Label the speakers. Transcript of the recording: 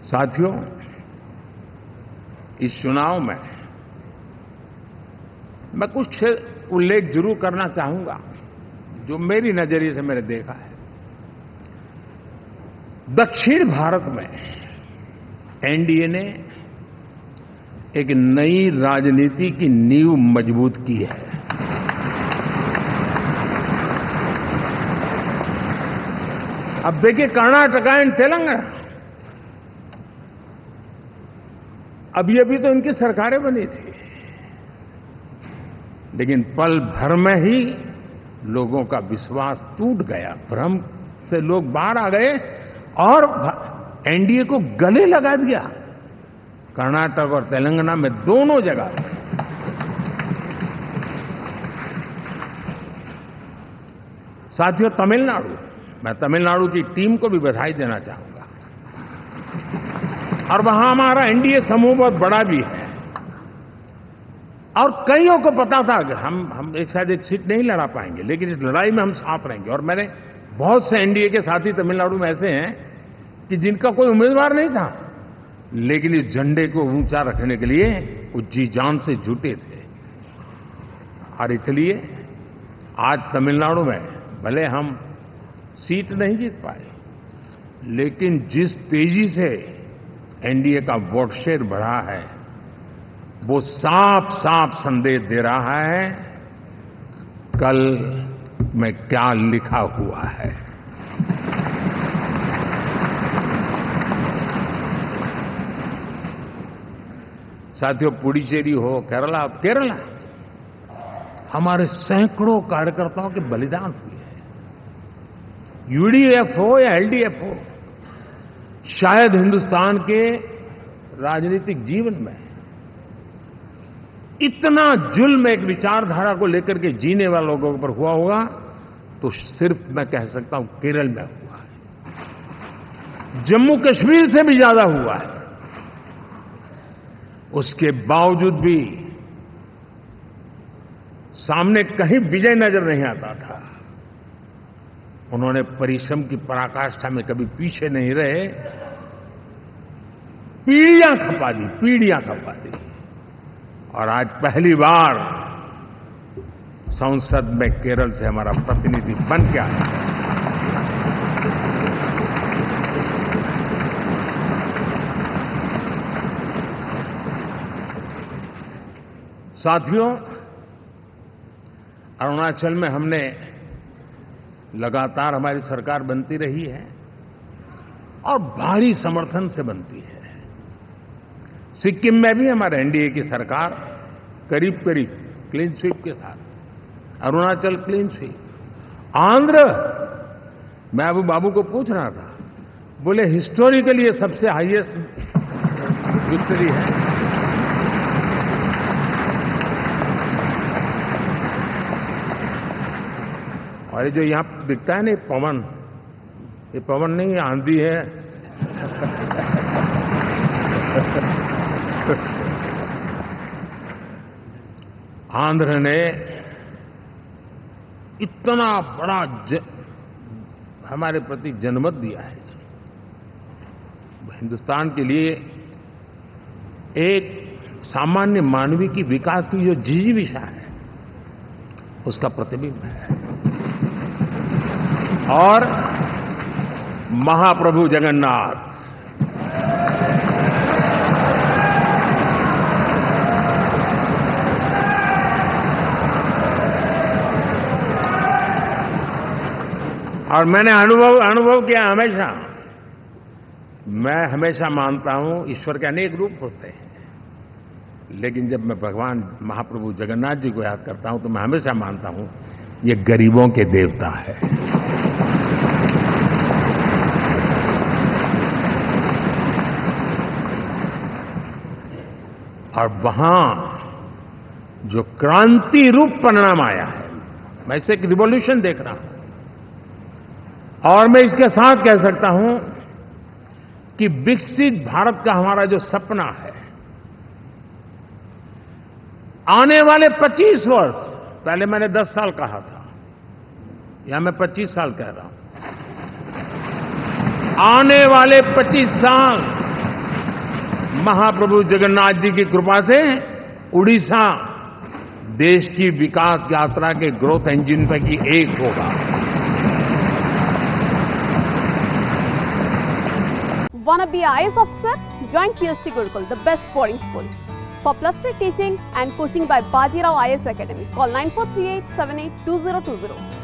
Speaker 1: साथियों, इस चुनाव में मैं कुछ उल्लेख जरूर करना चाहूंगा जो मेरी नजरिए से मैंने देखा है। दक्षिण भारत में एनडीए ने एक नई राजनीति की नींव मजबूत की है। अब देखिए, कर्नाटक एंड तेलंगाना, अभी तो इनकी सरकारें बनी थी, लेकिन पल भर में ही लोगों का विश्वास टूट गया, भ्रम से लोग बाहर आ गए और एनडीए को गले लगा दिया। कर्नाटक और तेलंगाना में दोनों जगह साथियों, तमिलनाडु, मैं तमिलनाडु की टीम को भी बधाई देना चाहूंगा। और वहां हमारा एनडीए समूह बहुत बड़ा भी है और कईयों को पता था कि हम शायद एक सीट नहीं लड़ा पाएंगे, लेकिन इस लड़ाई में हम साथ रहेंगे। और मैंने बहुत से एनडीए के साथी तमिलनाडु में ऐसे हैं कि जिनका कोई उम्मीदवार नहीं था, लेकिन इस झंडे को ऊंचा रखने के लिए वो जी जान से जुटे थे। और इसलिए आज तमिलनाडु में भले हम सीट नहीं जीत पाए, लेकिन जिस तेजी से एनडीए का वोट शेयर बढ़ा है, वो साफ साफ संदेश दे रहा है कल में क्या लिखा हुआ है। साथियों, पुडुचेरी हो, केरला हमारे सैकड़ों कार्यकर्ताओं के बलिदान हुए हैं। यूडीएफ हो या एलडीएफ हो, शायद हिंदुस्तान के राजनीतिक जीवन में इतना जुल्म एक विचारधारा को लेकर के जीने वाले लोगों पर हुआ होगा तो सिर्फ मैं कह सकता हूं केरल में हुआ है। जम्मू कश्मीर से भी ज्यादा हुआ है। उसके बावजूद भी सामने कहीं विजय नजर नहीं आता था। उन्होंने परिश्रम की पराकाष्ठा में कभी पीछे नहीं रहे, पीढ़ियां खपा दी। और आज पहली बार संसद में केरल से हमारा प्रतिनिधि बन के आया। साथियों, अरुणाचल में हमने लगातार हमारी सरकार बनती रही है और भारी समर्थन से बनती है। सिक्किम में भी हमारे एनडीए की सरकार करीब क्लीन स्वीप के साथ, अरुणाचल क्लीन स्वीप। आंध्र, मैं अबू बाबू को पूछ रहा था, बोले हिस्टोरिकली ये सबसे हाईएस्ट विक्ट्री है। और ये जो यहां दिखता है ना पवन, ये पवन नहीं, ये आंधी है। आंध्र ने इतना बड़ा हमारे प्रति जनमत दिया है। हिंदुस्तान के लिए एक सामान्य मानवीय की विकास की जो जिजीविषा है, उसका प्रतिबिंब है। और महाप्रभु जगन्नाथ, और मैंने अनुभव किया हमेशा। मैं हमेशा मानता हूं ईश्वर के अनेक रूप होते हैं, लेकिन जब मैं भगवान महाप्रभु जगन्नाथ जी को याद करता हूं तो मैं हमेशा मानता हूं ये गरीबों के देवता है। और वहां जो क्रांति रूप परिणाम आया है, मैं इसे एक रिवॉल्यूशन देख रहा हूं। और मैं इसके साथ कह सकता हूं कि विकसित भारत का हमारा जो सपना है, आने वाले 25 वर्ष, पहले मैंने 10 साल कहा था, या मैं 25 साल कह रहा हूं, आने वाले 25 साल महाप्रभु जगन्नाथ जी की कृपा से उड़ीसा देश की विकास यात्रा के ग्रोथ इंजन पैकी एक होगा।
Speaker 2: Wanna be IAS officer? Join PST Gurukul, the best boarding school. For +3 teaching and coaching by Bajirao IAS Academy, call 9438 782020.